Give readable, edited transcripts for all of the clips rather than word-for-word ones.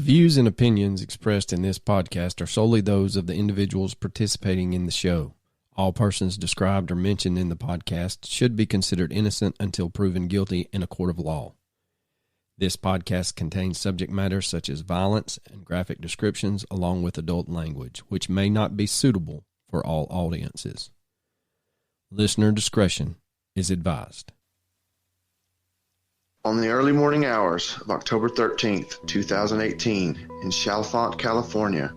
The views and opinions expressed in this podcast are solely those of the individuals participating in the show. All persons described or mentioned in the podcast should be considered innocent until proven guilty in a court of law. This podcast contains subject matter such as violence and graphic descriptions along with adult language, which may not be suitable for all audiences. Listener discretion is advised. On the early morning hours of October 13th, 2018, in Chalfont, California,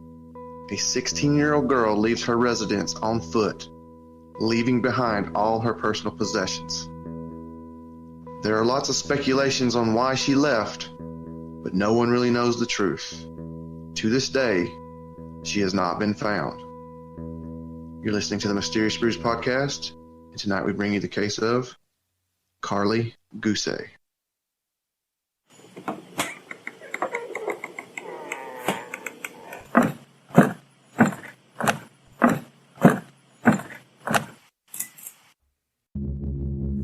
a 16-year-old girl leaves her residence on foot, leaving behind all her personal possessions. There are lots of speculations on why she left, but no one really knows the truth. To this day, she has not been found. You're listening to the Mysterious Brews podcast, and tonight we bring you the case of Karlie Gusé.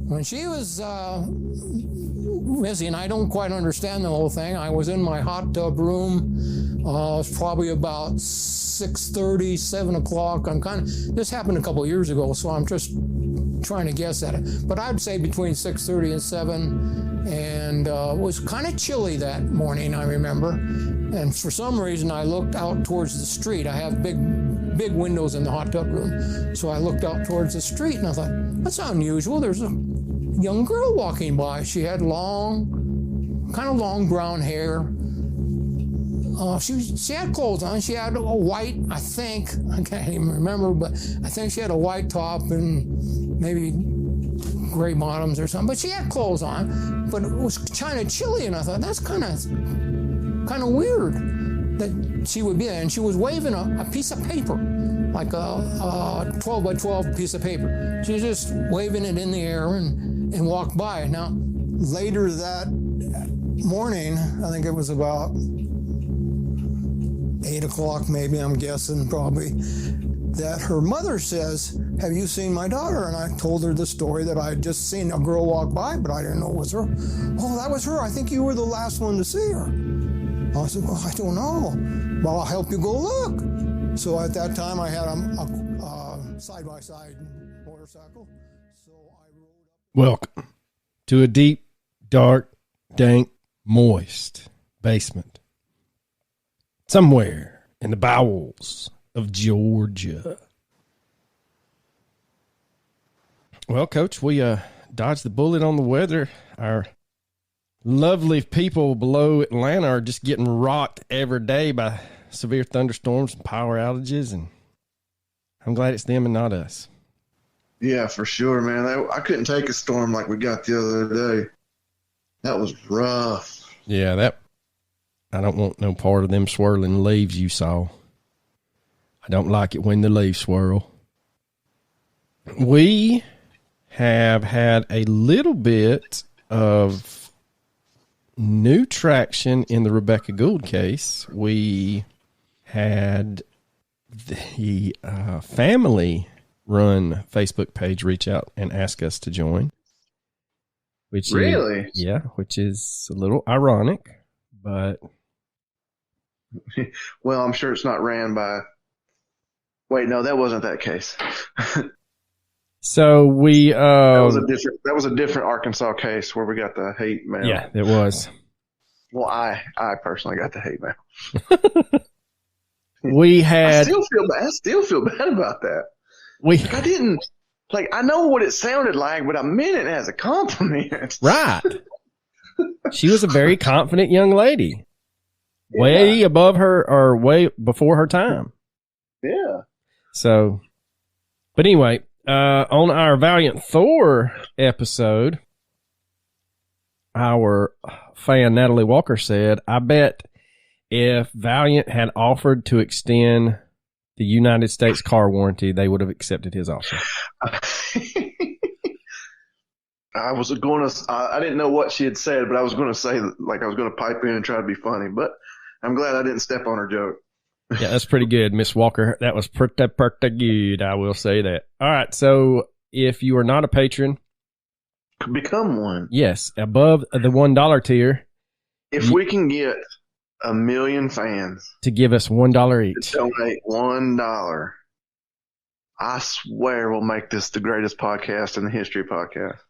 When she was missing, I don't quite understand the whole thing. I was in my hot tub room. It was probably about 6:30, 7 o'clock. This happened a couple of years ago, so I'm just trying to guess at it. But I'd say between 6:30 and 7. And it was kind of chilly that morning, I remember. And for some reason, I looked out towards the street. I have big windows in the hot tub room. So I looked out towards the street, and I thought, that's unusual. There's a young girl walking by. She had long brown hair. She had clothes on. She had a white, I can't even remember, but I think she had a white top and maybe gray bottoms or something. But she had clothes on, but it was kind of chilly, and I thought, that's kind of weird that she would be there. And she was waving a piece of paper, like a 12 by 12 piece of paper. She was just waving it in the air and walked by. Now, later that morning, I think it was about 8 o'clock maybe, I'm guessing probably, that her mother says, have you seen my daughter? And I told her the story that I had just seen a girl walk by, but I didn't know it was her. Oh, that was her. I think you were the last one to see her. I said, well, I don't know. Well, I'll help you go look. So at that time, I had a side-by-side motorcycle. So I rode up. Welcome to a deep, dark, dank, moist basement somewhere in the bowels of Georgia. Well, Coach, we dodged the bullet on the weather. Our lovely people below Atlanta are just getting rocked every day by severe thunderstorms and power outages, and I'm glad it's them and not us. Yeah, for sure, man. I couldn't take a storm like we got the other day. That was rough. Yeah, I don't want no part of them swirling leaves you saw. I don't like it when the leaves swirl. We have had a little bit of new traction in the Rebecca Gould case. We had the family-run Facebook page reach out and ask us to join. Really? Which is a little ironic, but... Well, I'm sure it's not ran by... Wait, no, that wasn't that case. So we... that was a different Arkansas case where we got the hate mail. Yeah, it was. Well, I personally got the hate mail. We had... I still feel bad about that. I didn't... I know what it sounded like, but I meant it as a compliment. Right. She was a very confident young lady. Yeah. Way above her, or way before her time. Yeah. So, but anyway, on our Valiant Thor episode, our fan Natalie Walker said, I bet if Valiant had offered to extend the United States car warranty, they would have accepted his offer. I didn't know what she had said, but I was going to say, I was going to pipe in and try to be funny, but I'm glad I didn't step on her joke. Yeah, that's pretty good, Miss Walker. That was pretty good. I will say that. All right. So if you are not a patron, become one. Yes. Above the $1 tier. If we can get 1 million fans to give us $1 each. Donate $1. I swear we'll make this the greatest podcast in the history of podcasts.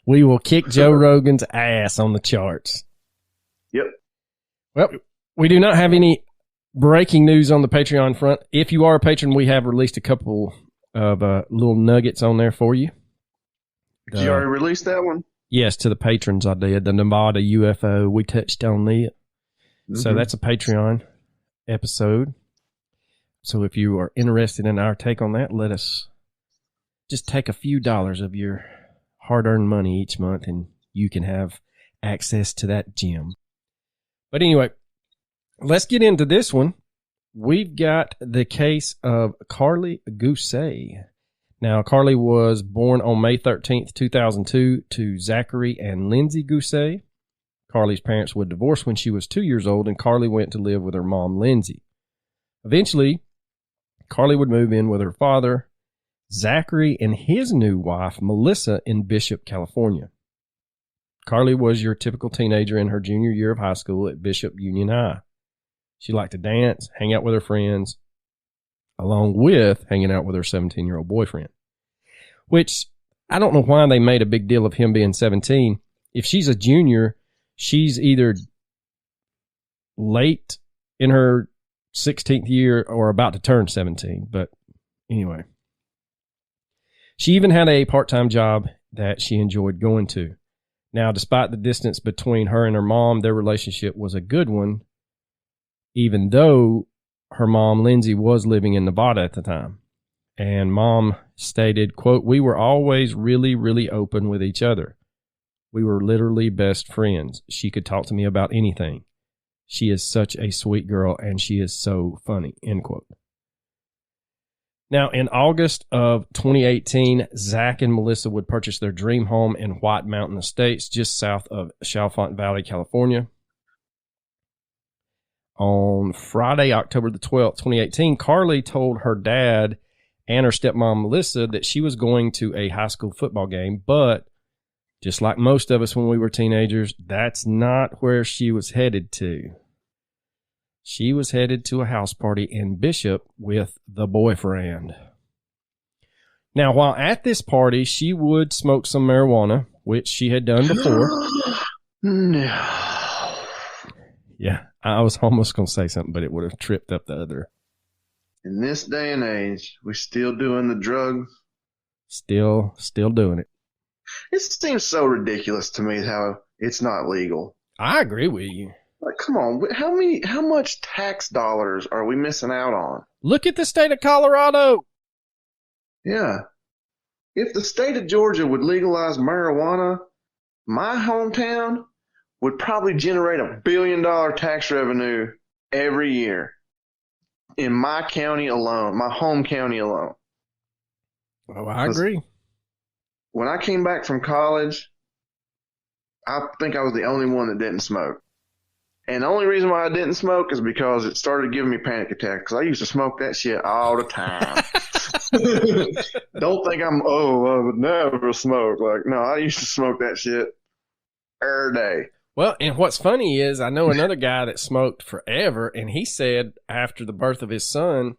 We will kick Joe Rogan's ass on the charts. Yep. Well, we do not have any breaking news on the Patreon front. If you are a patron, we have released a couple of little nuggets on there for you. Did you already release that one? Yes, to the patrons I did. The Nevada UFO, we touched on it. So that's a Patreon episode. So if you are interested in our take on that, let us just take a few dollars of your hard-earned money each month, and you can have access to that gem. But anyway, let's get into this one. We've got the case of Karlie Gusé. Now, Karlie was born on May 13th, 2002 to Zachary and Lindsay Gusé. Karlie's parents would divorce when she was 2 years old, and Karlie went to live with her mom, Lindsay. Eventually, Karlie would move in with her father, Zachary, and his new wife, Melissa, in Bishop, California. Karlie was your typical teenager in her junior year of high school at Bishop Union High. She liked to dance, hang out with her friends, along with hanging out with her 17-year-old boyfriend. Which, I don't know why they made a big deal of him being 17. If she's a junior, she's either late in her 16th year or about to turn 17. But anyway. She even had a part-time job that she enjoyed going to. Now, despite the distance between her and her mom, their relationship was a good one, even though her mom, Lindsay, was living in Nevada at the time. And mom stated, quote, "We were always really, really open with each other. We were literally best friends. She could talk to me about anything. She is such a sweet girl, and she is so funny," end quote. Now, in August of 2018, Zach and Melissa would purchase their dream home in White Mountain Estates, just south of Chalfont Valley, California. On Friday, October the 12th, 2018, Karlie told her dad and her stepmom, Melissa, that she was going to a high school football game, but just like most of us when we were teenagers, that's not where she was headed to. She was headed to a house party in Bishop with the boyfriend. Now, while at this party, she would smoke some marijuana, which she had done before. No. Yeah, I was almost going to say something, but it would have tripped up the other. In this day and age, we still doing the drugs. Still doing it. It seems so ridiculous to me how it's not legal. I agree with you. Like, come on, how much tax dollars are we missing out on? Look at the state of Colorado. Yeah. If the state of Georgia would legalize marijuana, my hometown would probably generate $1 billion tax revenue every year in my county alone, my home county alone. Oh, I agree. When I came back from college, I think I was the only one that didn't smoke. And the only reason why I didn't smoke is because it started giving me panic attacks. Because I used to smoke that shit all the time. Don't think I would never smoke. Like, no, I used to smoke that shit every day. Well, and what's funny is I know another guy that smoked forever, and he said after the birth of his son,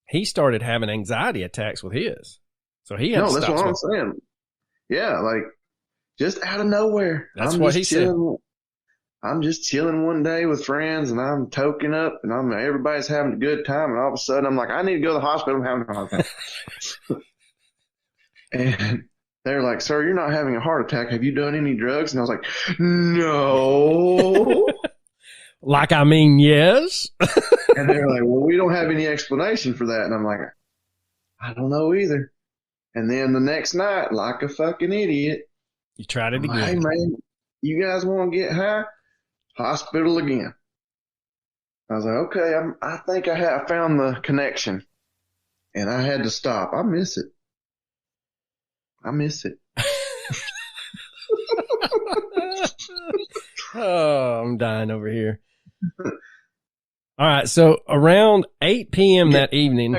he started having anxiety attacks with his. So he had to stop that's what smoking. I'm saying. Yeah, like, just out of nowhere. That's what he said. I'm just chilling one day with friends, and I'm toking up, and everybody's having a good time, and all of a sudden I'm like, I need to go to the hospital. I'm having a heart attack. And they're like, "Sir, you're not having a heart attack. Have you done any drugs?" And I was like, "No." Like, I mean, yes. And they're like, "Well, we don't have any explanation for that." And I'm like, "I don't know either." And then the next night, like a fucking idiot, You tried it again. "Hey, man, you guys want to get high? Hospital again." I was like, "Okay, I think I found the connection." And I had to stop. I miss it. Oh, I'm dying over here. All right, so around 8 p.m. that evening.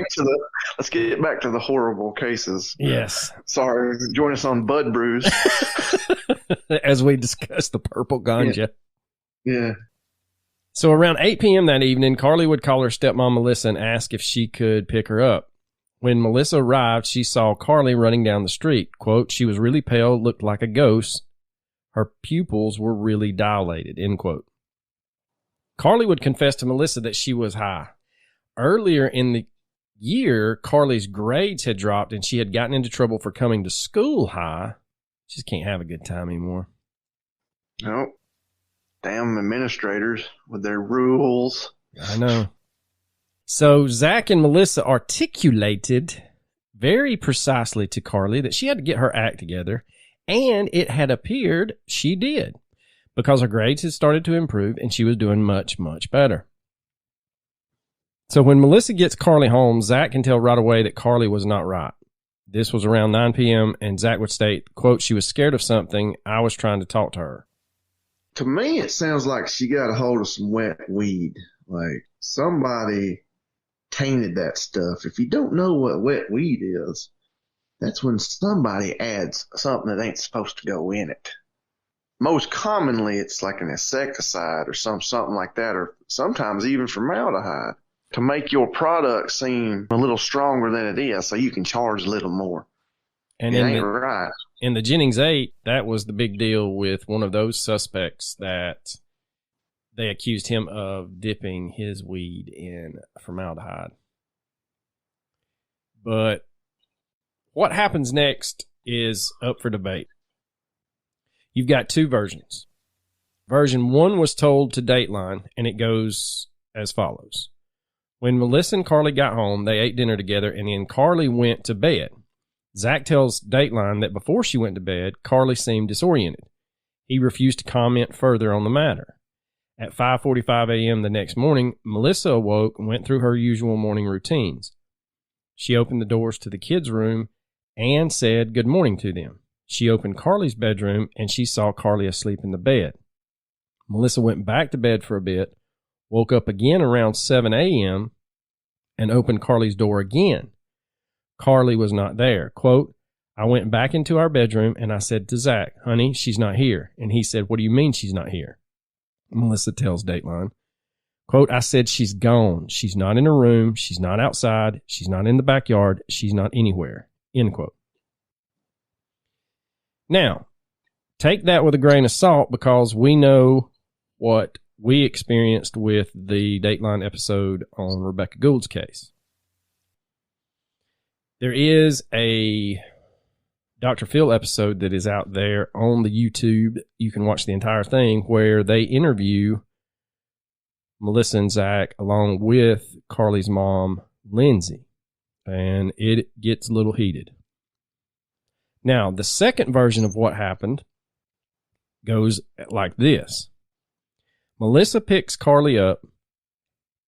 Let's get back to the horrible cases. Yes. Sorry, join us on Bud Brews. As we discuss the purple ganja. Yeah. So around 8 p.m. that evening, Karlie would call her stepmom Melissa and ask if she could pick her up. When Melissa arrived, she saw Karlie running down the street. Quote, she was really pale, looked like a ghost. Her pupils were really dilated, end quote. Karlie would confess to Melissa that she was high. Earlier in the year, Karlie's grades had dropped and she had gotten into trouble for coming to school high. She just can't have a good time anymore. Nope. Damn administrators with their rules. I know. So Zach and Melissa articulated very precisely to Karlie that she had to get her act together, and it had appeared she did, because her grades had started to improve and she was doing much, much better. So when Melissa gets Karlie home, Zach can tell right away that Karlie was not right. This was around 9 p.m., and Zach would state, quote, she was scared of something. I was trying to talk to her. To me, it sounds like she got a hold of some wet weed. Like somebody tainted that stuff. If you don't know what wet weed is, that's when somebody adds something that ain't supposed to go in it. Most commonly, it's like an insecticide or something like that, or sometimes even formaldehyde, to make your product seem a little stronger than it is so you can charge a little more. And it ain't right. In the Jennings 8, that was the big deal with one of those suspects that they accused him of dipping his weed in formaldehyde. But what happens next is up for debate. You've got two versions. Version 1 was told to Dateline, and it goes as follows. When Melissa and Karlie got home, they ate dinner together, and then Karlie went to bed. Zach tells Dateline that before she went to bed, Karlie seemed disoriented. He refused to comment further on the matter. At 5:45 a.m. the next morning, Melissa awoke and went through her usual morning routines. She opened the doors to the kids' room and said good morning to them. She opened Karlie's bedroom, and she saw Karlie asleep in the bed. Melissa went back to bed for a bit, woke up again around 7 a.m., and opened Karlie's door again. Karlie was not there. Quote, I went back into our bedroom, and I said to Zach, honey, she's not here. And he said, what do you mean she's not here? Melissa tells Dateline, quote, I said she's gone. She's not in her room. She's not outside. She's not in the backyard. She's not anywhere. End quote. Now, take that with a grain of salt, because we know what we experienced with the Dateline episode on Rebecca Gould's case. There is a Dr. Phil episode that is out there on the YouTube. You can watch the entire thing, where they interview Melissa and Zach along with Karlie's mom, Lindsay. And it gets a little heated. Now, the second version of what happened goes like this. Melissa picks Karlie up,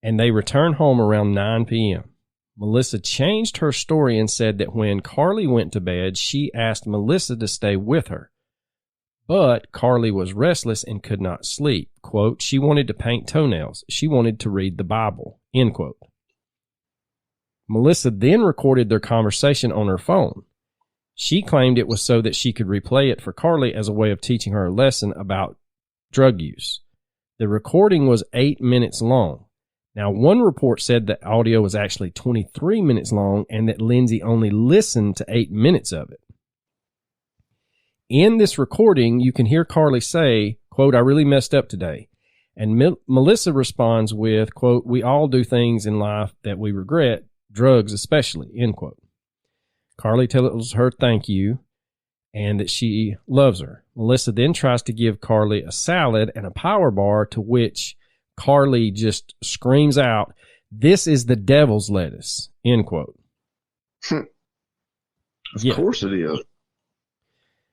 and they return home around 9 p.m. Melissa changed her story and said that when Karlie went to bed, she asked Melissa to stay with her. But Karlie was restless and could not sleep. Quote, she wanted to paint toenails. She wanted to read the Bible. End quote. Melissa then recorded their conversation on her phone. She claimed it was so that she could replay it for Karlie as a way of teaching her a lesson about drug use. The recording was 8 minutes long. Now, one report said that audio was actually 23 minutes long and that Lindsay only listened to 8 minutes of it. In this recording, you can hear Karlie say, quote, I really messed up today. And Melissa responds with, quote, we all do things in life that we regret, drugs especially, end quote. Karlie tells her thank you and that she loves her. Melissa then tries to give Karlie a salad and a power bar, to which Karlie just screams out, this is the devil's lettuce, end quote. Of course it is.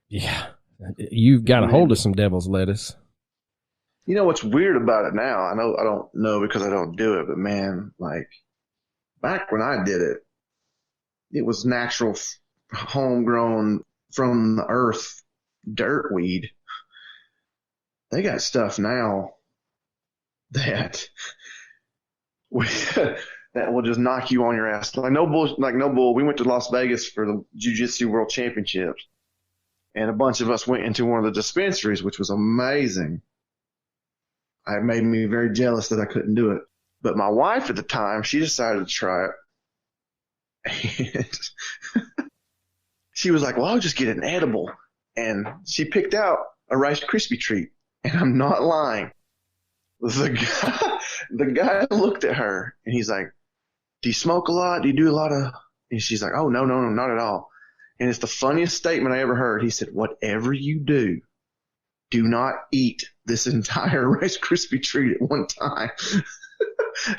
Yeah. You've got a hold of some devil's lettuce. You know what's weird about it now? I don't know because I don't do it, but man, like back when I did it, it was natural, homegrown, from the earth, dirt weed. They got stuff now that will just knock you on your ass. Like no bull. We went to Las Vegas for the Jiu-Jitsu World Championships, and a bunch of us went into one of the dispensaries, which was amazing. It made me very jealous that I couldn't do it. But my wife at the time, she decided to try it. And she was like, well, I'll just get an edible. And she picked out a Rice Krispie treat. And I'm not lying. The guy looked at her and he's like, do you smoke a lot? Do you do a lot of... And she's like, oh, no, not at all. And it's the funniest statement I ever heard. He said, whatever you do not eat this entire Rice Krispie treat at one time. I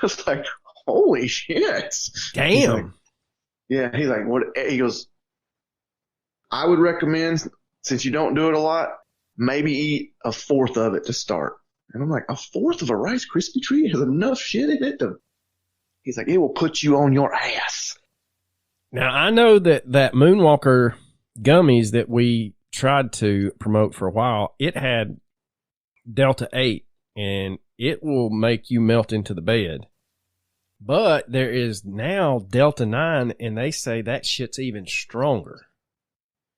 was like, holy shit. Damn. He's like, what? He goes, I would recommend, since you don't do it a lot, maybe eat a fourth of it to start. And I'm like, a fourth of a Rice Krispie treat has enough shit in it to... He's like, it will put you on your ass. Now, I know that Moonwalker gummies that we tried to promote for a while, it had Delta 8, and it will make you melt into the bed. But there is now Delta 9, and they say that shit's even stronger.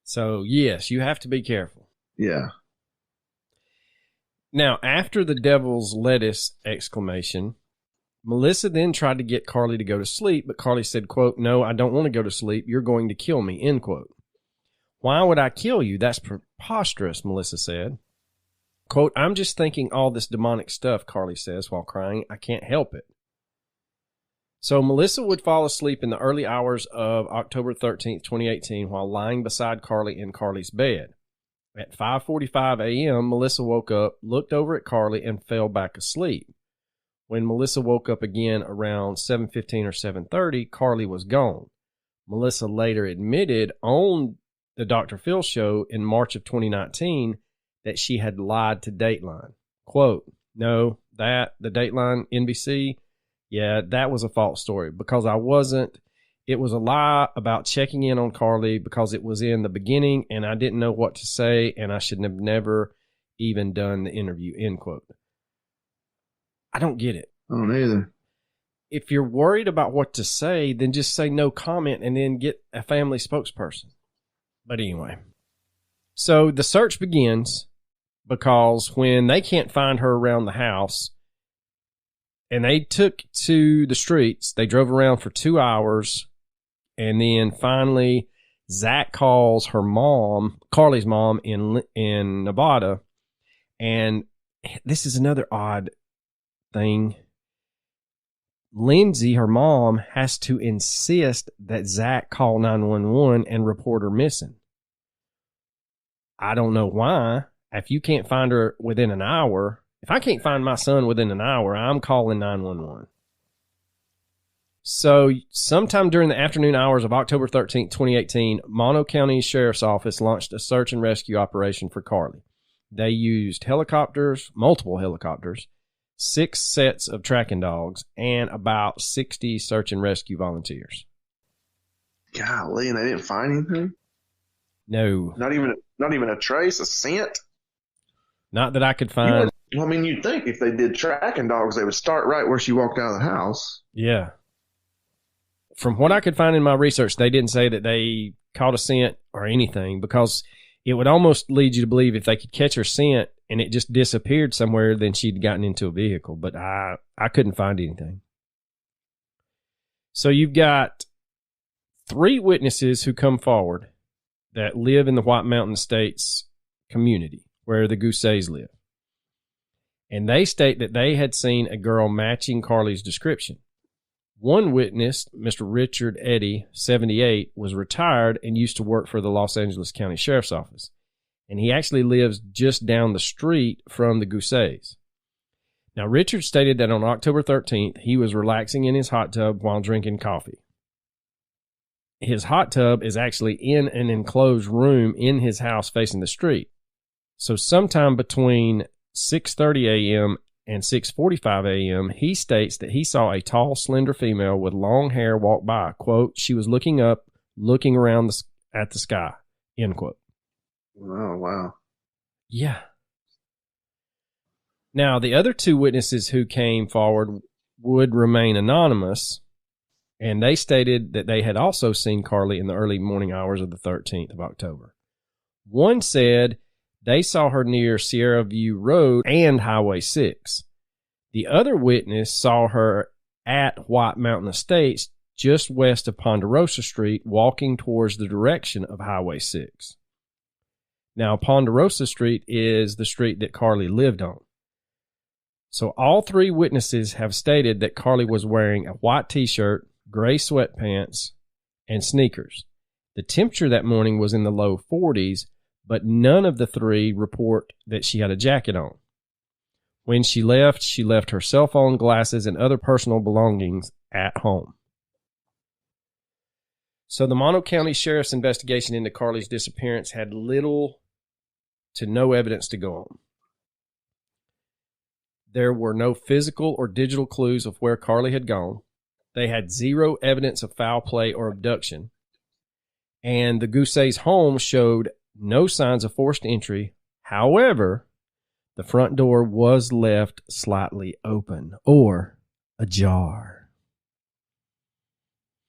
So, yes, you have to be careful. Yeah. Now, after the devil's lettuce exclamation, Melissa then tried to get Karlie to go to sleep, but Karlie said, quote, no, I don't want to go to sleep. You're going to kill me, end quote. Why would I kill you? That's preposterous, Melissa said. Quote, I'm just thinking all this demonic stuff, Karlie says while crying. I can't help it. So Melissa would fall asleep in the early hours of October 13th, 2018, while lying beside Karlie in Karlie's bed. At 5:45 a.m., Melissa woke up, looked over at Karlie, and fell back asleep. When Melissa woke up again around 7:15 or 7:30, Karlie was gone. Melissa later admitted on the Dr. Phil show in March of 2019 that she had lied to Dateline. Quote, no, the Dateline NBC, yeah, that was a false story because I wasn't. It was a lie about checking in on Karlie because it was in the beginning and I didn't know what to say and I should have never even done the interview, end quote. I don't get it. I don't either. If you're worried about what to say, then just say no comment and then get a family spokesperson. But anyway, so the search begins because when they can't find her around the house and they took to the streets, they drove around for 2 hours. And then finally, Zach calls her mom, Karlie's mom in Nevada. And this is another odd thing. Lindsay, her mom, has to insist that Zach call 911 and report her missing. I don't know why. If you can't find her within an hour, if I can't find my son within an hour, I'm calling 911. So sometime during the afternoon hours of October 13th, 2018, Mono County Sheriff's Office launched a search and rescue operation for Karlie. They used helicopters, multiple helicopters, 6 sets of tracking dogs, and about 60 search and rescue volunteers. Golly, and they didn't find anything? No. Not even a trace, a scent? Not that I could find. I mean, you'd think if they did tracking dogs, they would start right where she walked out of the house. Yeah. From what I could find in my research, they didn't say that they caught a scent or anything because it would almost lead you to believe if they could catch her scent and it just disappeared somewhere, then she'd gotten into a vehicle. But I couldn't find anything. So you've got 3 witnesses who come forward that live in the White Mountain Estates community where the Gusés live. And they state that they had seen a girl matching Karlie's description. One witness, Mr. Richard Eddy, 78, was retired and used to work for the Los Angeles County Sheriff's Office. And he actually lives just down the street from the Gusés. Now, Richard stated that on October 13th, he was relaxing in his hot tub while drinking coffee. His hot tub is actually in an enclosed room in his house facing the street. So sometime between 6:30 a.m. and 6:45 a.m., he states that he saw a tall, slender female with long hair walk by. Quote, she was looking up, looking around at the sky, end quote. Oh, wow. Yeah. Now, the other 2 witnesses who came forward would remain anonymous, and they stated that they had also seen Karlie in the early morning hours of the 13th of October. One said They saw her near Sierra View Road and Highway 6. The other witness saw her at White Mountain Estates just west of Ponderosa Street, walking towards the direction of Highway 6. Now, Ponderosa Street is the street that Karlie lived on. So all three witnesses have stated that Karlie was wearing a white t-shirt, gray sweatpants, and sneakers. The temperature that morning was in the low 40s, but none of the three report that she had a jacket on. When she left her cell phone, glasses, and other personal belongings at home. So the Mono County Sheriff's investigation into Karlie's disappearance had little to no evidence to go on. There were no physical or digital clues of where Karlie had gone. They had zero evidence of foul play or abduction. And the Gusé's home showed no signs of forced entry. However, the front door was left slightly open or ajar.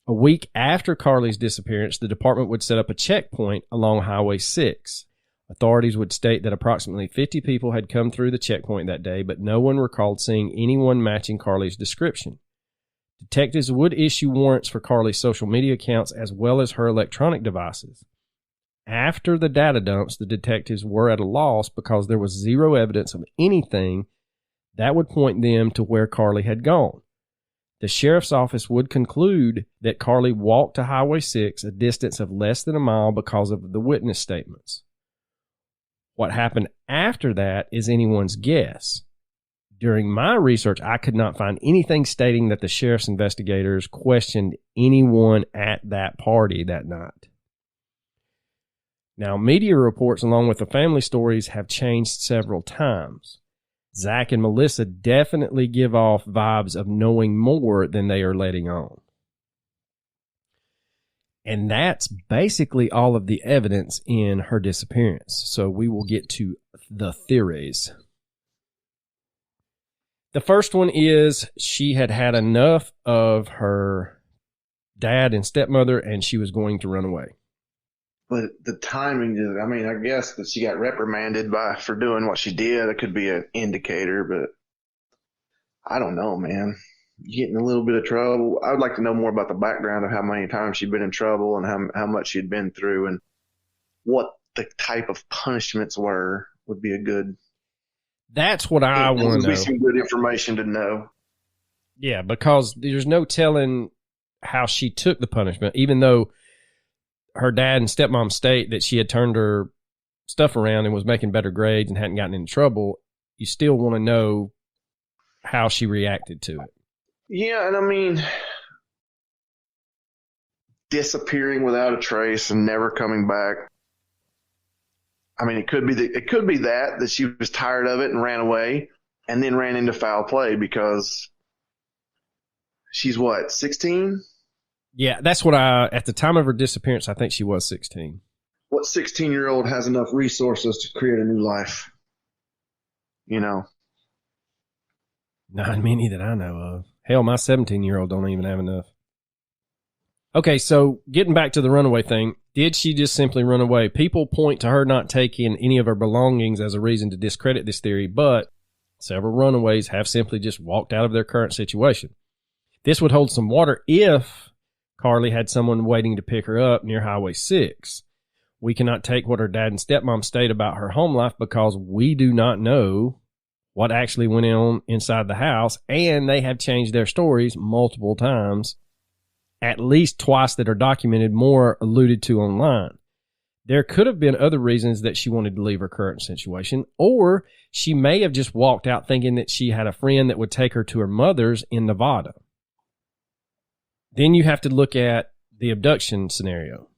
A week after Karlie's disappearance, the department would set up a checkpoint along Highway 6. Authorities would state that approximately 50 people had come through the checkpoint that day, but no one recalled seeing anyone matching Karlie's description. Detectives would issue warrants for Karlie's social media accounts as well as her electronic devices. After the data dumps, the detectives were at a loss because there was zero evidence of anything that would point them to where Karlie had gone. The sheriff's office would conclude that Karlie walked to Highway 6 a distance of less than a mile because of the witness statements. What happened after that is anyone's guess. During my research, I could not find anything stating that the sheriff's investigators questioned anyone at that party that night. Now, media reports along with the family stories have changed several times. Zach and Melissa definitely give off vibes of knowing more than they are letting on. And that's basically all of the evidence in her disappearance. So we will get to the theories. The first one is she had had enough of her dad and stepmother and she was going to run away. But the timing is, I mean, I guess that she got reprimanded for doing what she did. It could be an indicator, but I don't know, man. You get in a little bit of trouble. I would like to know more about the background of how many times she'd been in trouble and how much she'd been through and what the type of punishments were would be a good. That's what I want to know. Would be some good information to know. Yeah, because there's no telling how she took the punishment, even though her dad and stepmom state that she had turned her stuff around and was making better grades and hadn't gotten in trouble. You still want to know how she reacted to it. Yeah, and I mean, disappearing without a trace and never coming back. I mean, it could be that she was tired of it and ran away and then ran into foul play because she's what, 16? Yeah, that's what at the time of her disappearance, I think she was 16. What 16-year-old has enough resources to create a new life? You know? Not many that I know of. Hell, my 17-year-old don't even have enough. Okay, so getting back to the runaway thing, did she just simply run away? People point to her not taking any of her belongings as a reason to discredit this theory, but several runaways have simply just walked out of their current situation. This would hold some water if Karlie had someone waiting to pick her up near Highway 6. We cannot take what her dad and stepmom state about her home life because we do not know what actually went on inside the house, and they have changed their stories multiple times, at least twice that are documented, more alluded to online. There could have been other reasons that she wanted to leave her current situation, or she may have just walked out thinking that she had a friend that would take her to her mother's in Nevada. Then you have to look at the abduction scenario.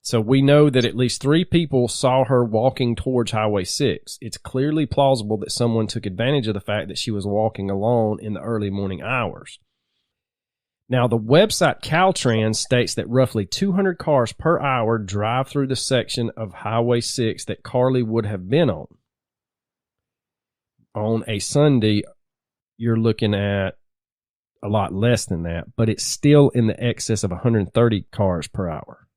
So we know that at least 3 people saw her walking towards Highway 6. It's clearly plausible that someone took advantage of the fact that she was walking alone in the early morning hours. Now, the website Caltrans states that roughly 200 cars per hour drive through the section of Highway 6 that Karlie would have been on. On a Sunday, you're looking at a lot less than that, but it's still in the excess of 130 cars per hour.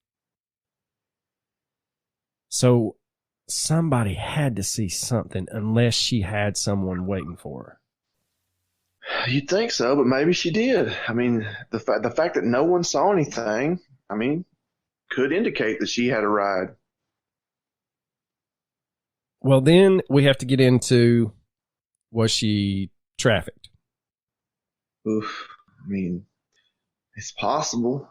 So somebody had to see something unless she had someone waiting for her. You'd think so, but maybe she did. I mean, the fact that no one saw anything, I mean, could indicate that she had a ride. Well, then we have to get into, was she trafficked? Oof. I mean, it's possible.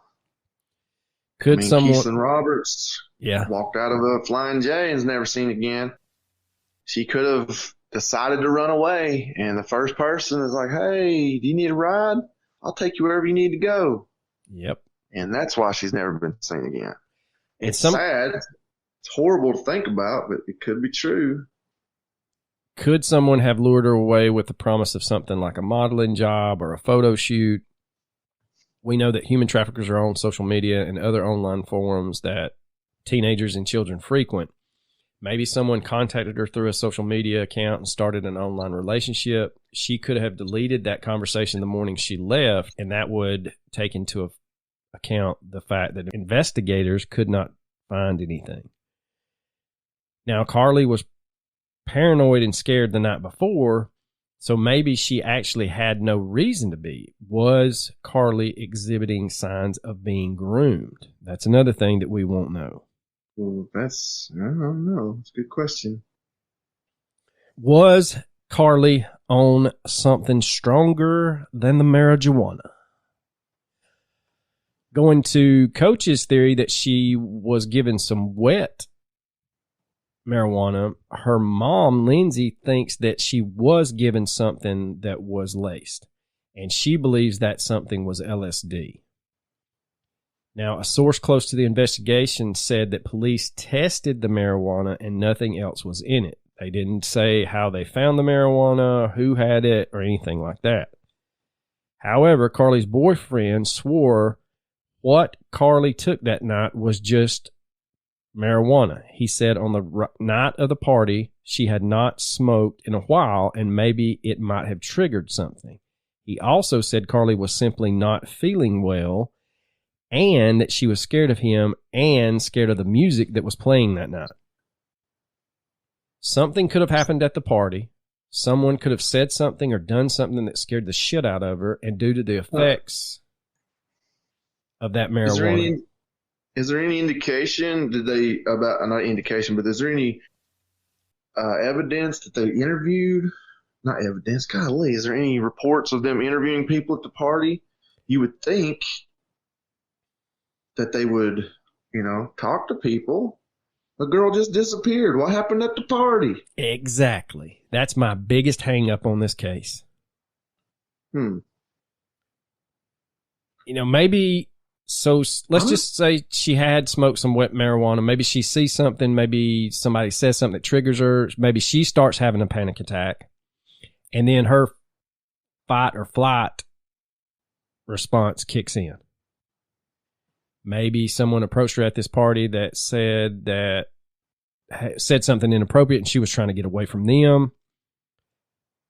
Could someone... Keeson Roberts walked out of a Flying J and is never seen again. She could have decided to run away, and the first person is like, hey, do you need a ride? I'll take you wherever you need to go. Yep. And that's why she's never been seen again. It's sad. It's horrible to think about, but it could be true. Could someone have lured her away with the promise of something like a modeling job or a photo shoot? We know that human traffickers are on social media and other online forums that teenagers and children frequent. Maybe someone contacted her through a social media account and started an online relationship. She could have deleted that conversation the morning she left, and that would take into account the fact that investigators could not find anything. Now, Karlie was paranoid and scared the night before, so maybe she actually had no reason to be. Was Karlie exhibiting signs of being groomed? That's another thing that we won't know. Well, I don't know. It's a good question. Was Karlie on something stronger than the marijuana? Going to Coach's theory that she was given some wet marijuana, her mom, Lindsay, thinks that she was given something that was laced, and she believes that something was LSD. Now, a source close to the investigation said that police tested the marijuana and nothing else was in it. They didn't say how they found the marijuana, who had it, or anything like that. However, Karlie's boyfriend swore what Karlie took that night was just marijuana. He said on the night of the party, she had not smoked in a while, and maybe it might have triggered something. He also said Karlie was simply not feeling well, and that she was scared of him and scared of the music that was playing that night. Something could have happened at the party. Someone could have said something or done something that scared the shit out of her, and due to the effects of that marijuana. Is there any indication, not indication, but is there any evidence that they interviewed? Not evidence, golly, is there any reports of them interviewing people at the party? You would think that they would, talk to people. The girl just disappeared. What happened at the party? Exactly. That's my biggest hang up on this case. Maybe, so let's just say she had smoked some wet marijuana. Maybe she sees something. Maybe somebody says something that triggers her. Maybe she starts having a panic attack. And then her fight or flight response kicks in. Maybe someone approached her at this party that said something inappropriate and she was trying to get away from them.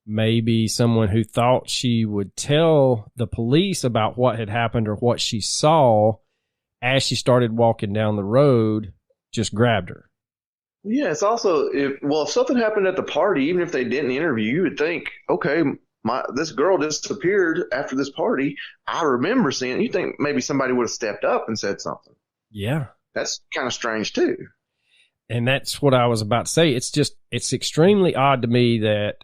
Maybe someone who thought she would tell the police about what had happened or what she saw as she started walking down the road just grabbed her. Yeah, it's also, if something happened at the party, even if they didn't interview, you would think, okay, this girl disappeared after this party. I remember seeing it. You think maybe somebody would have stepped up and said something. Yeah. That's kind of strange too. And that's what I was about to say. It's extremely odd to me that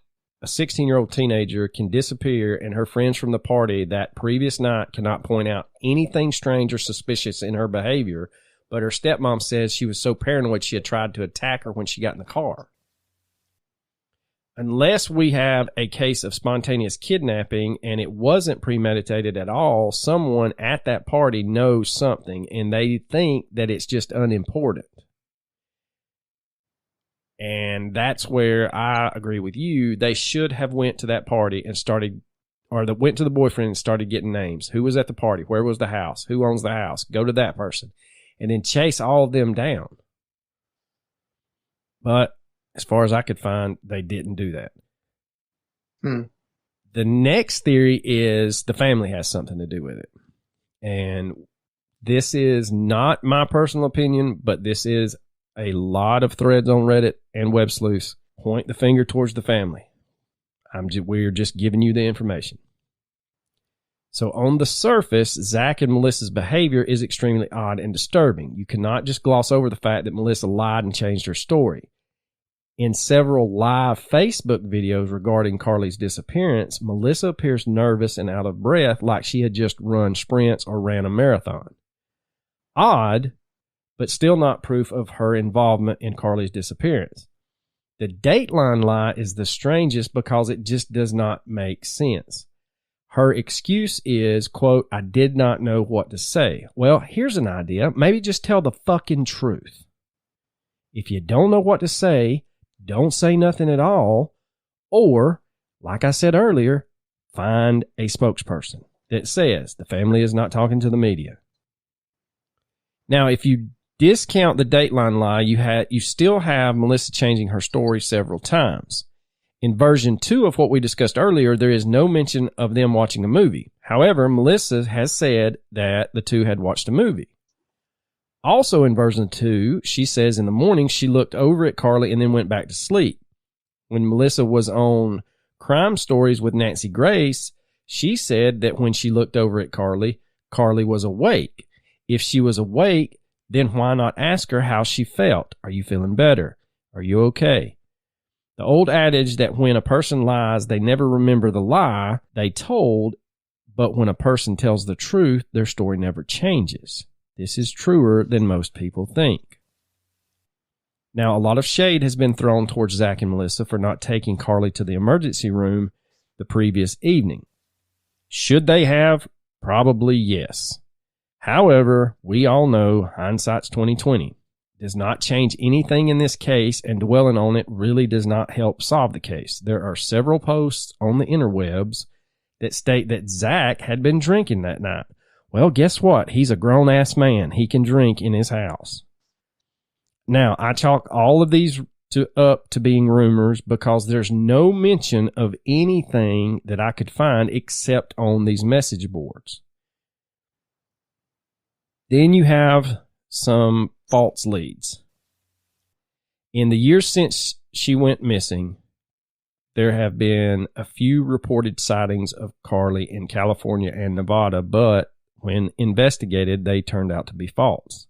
a 16-year-old teenager can disappear and her friends from the party that previous night cannot point out anything strange or suspicious in her behavior, but her stepmom says she was so paranoid she had tried to attack her when she got in the car. Unless we have a case of spontaneous kidnapping and it wasn't premeditated at all, someone at that party knows something and they think that it's just unimportant. And that's where I agree with you. They should have went to that party and went to the boyfriend and started getting names. Who was at the party? Where was the house? Who owns the house? Go to that person. And then chase all of them down. But as far as I could find, they didn't do that. The next theory is the family has something to do with it. And this is not my personal opinion, but this is a lot of threads on Reddit and Web Sleuths point the finger towards the family. We're just giving you the information. So on the surface, Zach and Melissa's behavior is extremely odd and disturbing. You cannot just gloss over the fact that Melissa lied and changed her story. In several live Facebook videos regarding Karlie's disappearance, Melissa appears nervous and out of breath like she had just run sprints or ran a marathon. Odd, but still not proof of her involvement in Karlie's disappearance. The Dateline lie is the strangest because it just does not make sense. Her excuse is, quote, "I did not know what to say." Well, here's an idea. Maybe just tell the fucking truth. If you don't know what to say, don't say nothing at all. Or, like I said earlier, find a spokesperson that says the family is not talking to the media. Now, if you discount the Dateline lie, you still have Melissa changing her story several times. In version 2 of what we discussed earlier, there is no mention of them watching a movie. However, Melissa has said that the two had watched a movie. Also in version 2, she says in the morning she looked over at Karlie and then went back to sleep. When Melissa was on Crime Stories with Nancy Grace, she said that when she looked over at Karlie, Karlie was awake. If she was awake, then why not ask her how she felt? Are you feeling better? Are you okay? The old adage that when a person lies, they never remember the lie they told, but when a person tells the truth, their story never changes. This is truer than most people think. Now, a lot of shade has been thrown towards Zach and Melissa for not taking Karlie to the emergency room the previous evening. Should they have? Probably yes. However, we all know hindsight's 20/20. Does not change anything in this case, and dwelling on it really does not help solve the case. There are several posts on the interwebs that state that Zach had been drinking that night. Well, guess what? He's a grown-ass man. He can drink in his house. Now, I chalk all of these up to being rumors because there's no mention of anything that I could find except on these message boards. Then you have some false leads. In the years since she went missing, there have been a few reported sightings of Karlie in California and Nevada, but when investigated, they turned out to be false.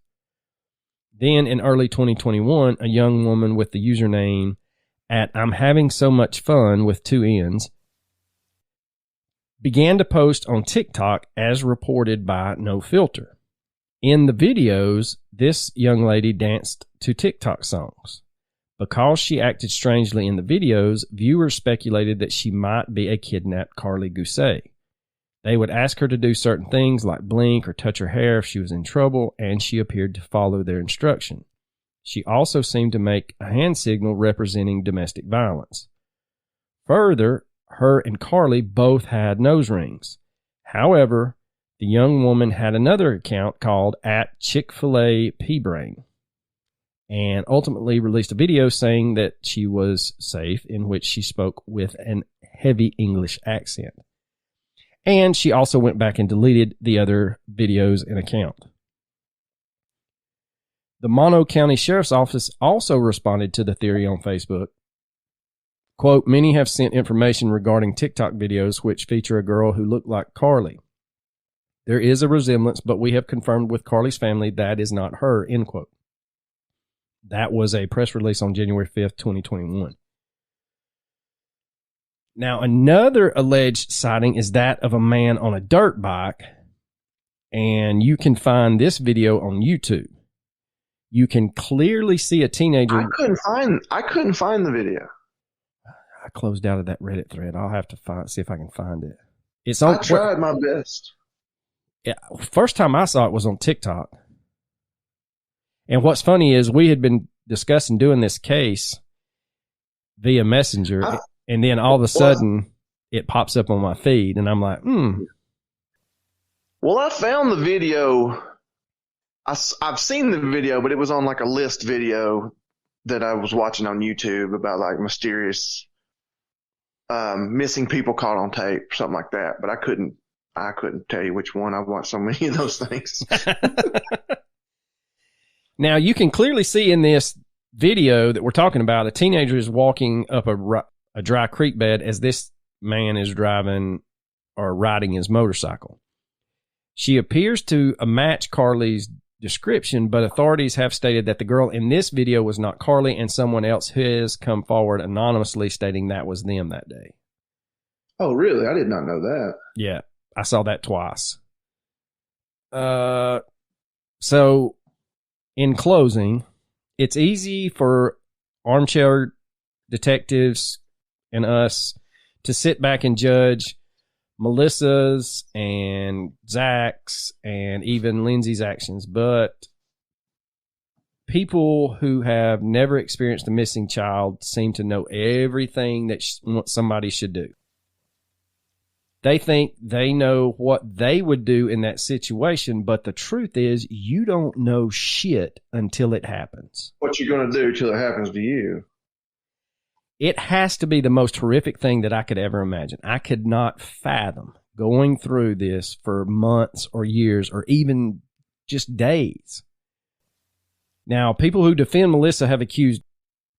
Then in early 2021, a young woman with the username at I'm having so much fun with 2 N's began to post on TikTok as reported by No Filter. In the videos, this young lady danced to TikTok songs. Because she acted strangely in the videos, viewers speculated that she might be a kidnapped Karlie Gusé. They would ask her to do certain things like blink or touch her hair if she was in trouble, and she appeared to follow their instruction. She also seemed to make a hand signal representing domestic violence. Further, her and Karlie both had nose rings. However, the young woman had another account called @Chick-fil-A P-Brain and ultimately released a video saying that she was safe, in which she spoke with an heavy English accent. And she also went back and deleted the other videos and account. The Mono County Sheriff's Office also responded to the theory on Facebook. Quote, "Many have sent information regarding TikTok videos which feature a girl who looked like Karlie. There is a resemblance, but we have confirmed with Karlie's family that is not her," end quote. That was a press release on January 5th, 2021. Now, another alleged sighting is that of a man on a dirt bike, and you can find this video on YouTube. You can clearly see a teenager. I couldn't find the video. I closed out of that Reddit thread. I'll have to see if I can find it. I tried my best. Yeah, first time I saw it was on TikTok. And what's funny is we had been discussing doing this case via Messenger, and then all of a sudden it pops up on my feed, and I'm like, Well, I found the video. I've seen the video, but it was on like a list video that I was watching on YouTube about like mysterious missing people caught on tape, something like that. But I couldn't tell you which one. I've watched so many of those things. Now, you can clearly see in this video that we're talking about, a teenager is walking up a dry creek bed as this man is driving or riding his motorcycle. She appears to match Karlie's description, but authorities have stated that the girl in this video was not Karlie, and someone else has come forward anonymously stating that was them that day. Oh, really? I did not know that. Yeah, I saw that twice. So, in closing, it's easy for armchair detectives and us to sit back and judge Melissa's and Zach's and even Lindsay's actions, but people who have never experienced a missing child seem to know everything that somebody should do. They think they know what they would do in that situation, but the truth is you don't know shit until it happens. What you're going to do till it happens to you. It has to be the most horrific thing that I could ever imagine. I could not fathom going through this for months or years or even just days. Now, people who defend Melissa have accused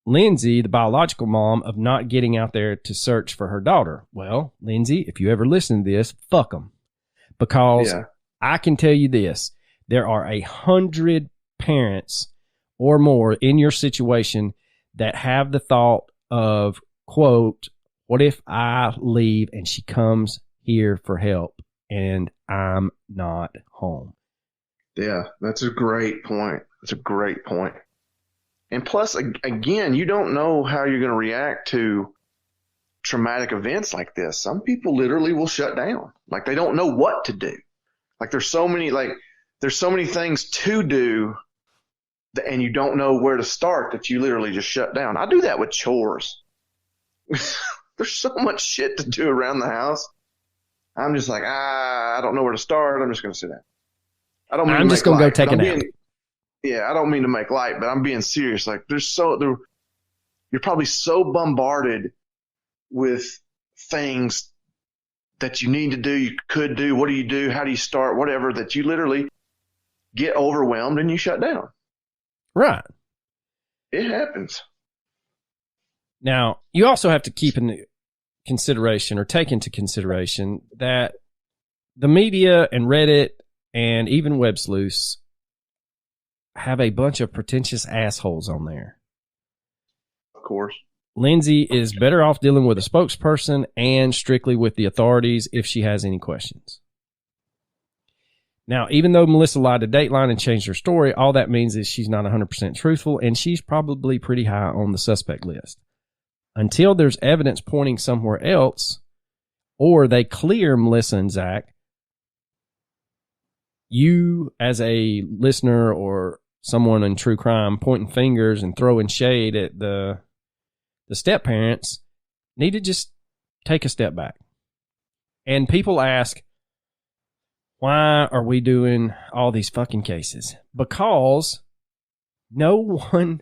Lindsay, the biological mom, of not getting out there to search for her daughter. Well, Lindsay, if you ever listen to this, fuck them. Because I can tell you this, there are 100 parents or more in your situation that have the thought of, quote, what if I leave and she comes here for help and I'm not home? Yeah, that's a great point. That's a great point. And plus, again, you don't know how you're going to react to traumatic events like this. Some people literally will shut down. Like, they don't know what to do. Like, there's so many things to do, and you don't know where to start, that you literally just shut down. I do that with chores. There's so much shit to do around the house. I'm just like, I don't know where to start. I'm just going to sit down. I'm just going to go take a nap. Yeah, I don't mean to make light, but I'm being serious. Like, you're probably so bombarded with things that you need to do, you could do, what do you do, how do you start, whatever, that you literally get overwhelmed and you shut down. Right. It happens. Now, you also have to keep in consideration or take into consideration that the media and Reddit and even web sleuths have a bunch of pretentious assholes on there. Of course. Lindsay is better off dealing with a spokesperson and strictly with the authorities if she has any questions. Now, even though Melissa lied to Dateline and changed her story, all that means is she's not 100% truthful, and she's probably pretty high on the suspect list. Until there's evidence pointing somewhere else, or they clear Melissa and Zach, you as a listener or someone in true crime pointing fingers and throwing shade at the step parents need to just take a step back. And people ask, why are we doing all these fucking cases? Because no one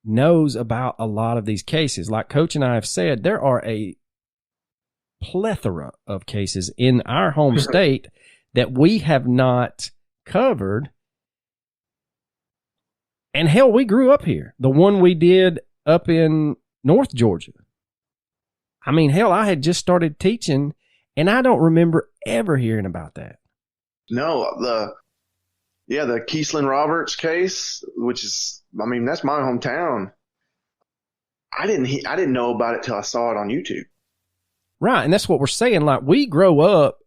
knows about a lot of these cases. Like Coach and I have said, there are a plethora of cases in our home state that we have not covered. And hell, we grew up here. The one we did up in North Georgia. I mean, hell, I had just started teaching, and I don't remember ever hearing about that. No, the Keeslin Roberts case, which is, I mean, that's my hometown. I didn't know about it till I saw it on YouTube. Right, and that's what we're saying. Like, we grow up,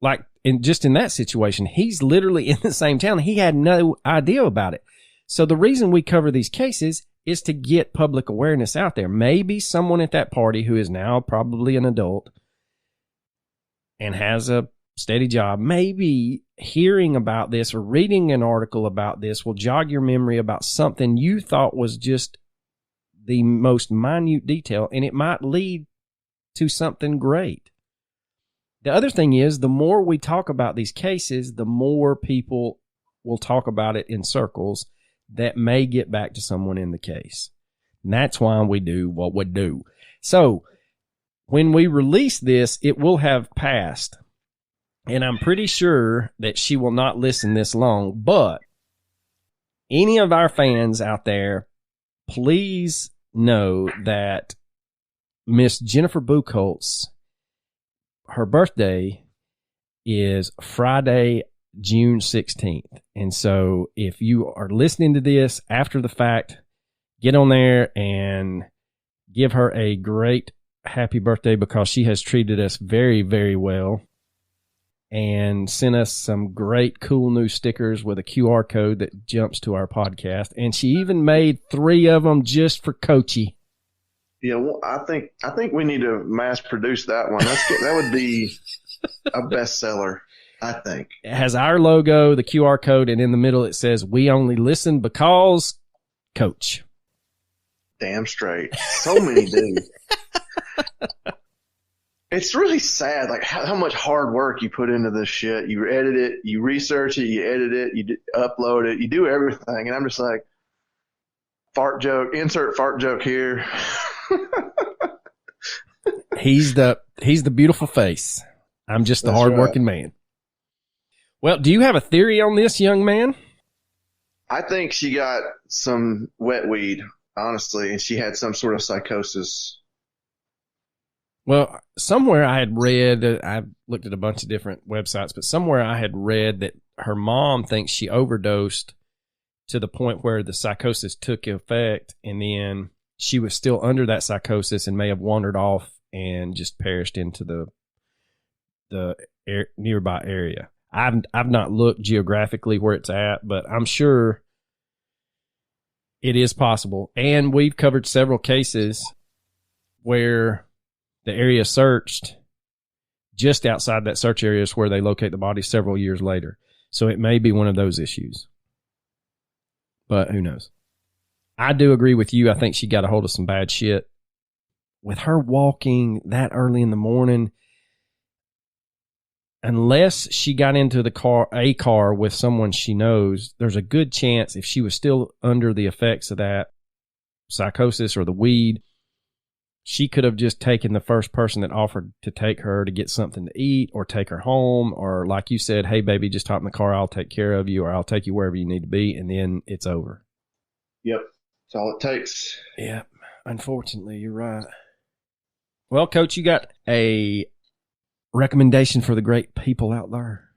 like, in that situation. He's literally in the same town. He had no idea about it. So the reason we cover these cases is to get public awareness out there. Maybe someone at that party who is now probably an adult and has a steady job, maybe hearing about this or reading an article about this will jog your memory about something you thought was just the most minute detail, and it might lead to something great. The other thing is, the more we talk about these cases, the more people will talk about it in circles that may get back to someone in the case. And that's why we do what we do. So when we release this, it will have passed. And I'm pretty sure that she will not listen this long. But any of our fans out there, please know that Miss Jennifer Buchholz, her birthday is Friday, June 16th. And so if you are listening to this after the fact, get on there and give her a great happy birthday, because she has treated us very, very well and sent us some great cool new stickers with a QR code that jumps to our podcast. And she even made 3 of them just for Coachy. Yeah, well, I think we need to mass produce that one. That would be a bestseller, I think. It has our logo, the QR code, and in the middle it says, "We only listen because Coach." Damn straight. So many do. It's really sad, like how much hard work you put into this shit. You edit it, you research it, you edit it, you upload it, you do everything. And I'm just like, fart joke, insert fart joke here. He's the beautiful face. I'm just the hardworking man. Well, do you have a theory on this, young man? I think she got some wet weed, honestly, and she had some sort of psychosis. Well, somewhere I had read, I looked at a bunch of different websites, but somewhere I had read that her mom thinks she overdosed to the point where the psychosis took effect, and then she was still under that psychosis and may have wandered off and just perished into the nearby area. I've not looked geographically where it's at, but I'm sure it is possible. And we've covered several cases where the area searched, just outside that search area is where they locate the body several years later. So it may be one of those issues. But who knows? I do agree with you. I think she got a hold of some bad shit. With her walking that early in the morning, unless she got into a car with someone she knows, there's a good chance if she was still under the effects of that psychosis or the weed, she could have just taken the first person that offered to take her to get something to eat or take her home, or like you said, "Hey, baby, just hop in the car. I'll take care of you, or I'll take you wherever you need to be," and then it's over. Yep. That's all it takes. Yeah. Unfortunately, you're right. Well, Coach, you got a recommendation for the great people out there?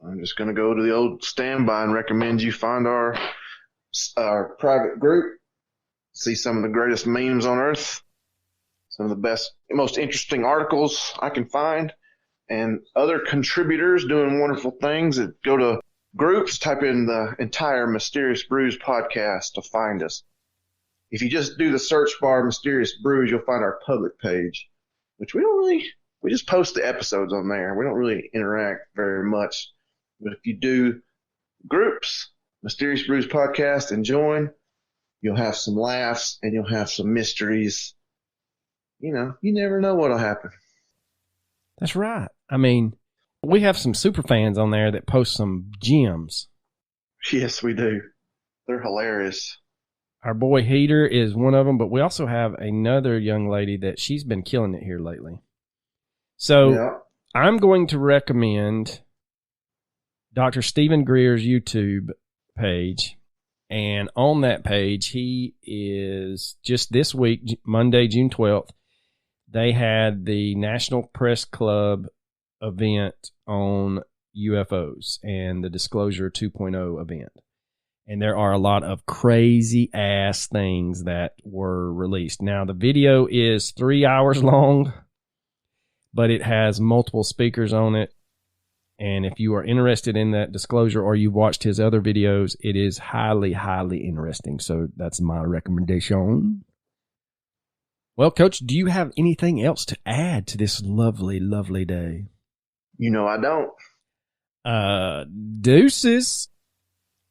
I'm just going to go to the old standby and recommend you find our private group, see some of the greatest memes on earth, some of the best, most interesting articles I can find, and other contributors doing wonderful things. Go to groups, type in the entire Mysterious Brews podcast to find us. If you just do the search bar Mysterious Brews, you'll find our public page, which we just post the episodes on there. We don't really interact very much. But if you do groups, Mysterious Brews podcast, and join, you'll have some laughs and you'll have some mysteries. You know, you never know what'll happen. That's right. I mean, we have some super fans on there that post some gems. Yes, we do. They're hilarious. Our boy Heater is one of them, but we also have another young lady that she's been killing it here lately. So yeah. I'm going to recommend Dr. Stephen Greer's YouTube page. And on that page, he is just this week, Monday, June 12th, they had the National Press Club event on UFOs and the Disclosure 2.0 event. And there are a lot of crazy ass things that were released. Now, the video is 3 hours long, but it has multiple speakers on it. And if you are interested in that disclosure or you've watched his other videos, it is highly, highly interesting. So that's my recommendation. Well, Coach, do you have anything else to add to this lovely, lovely day? You know I don't. Deuces.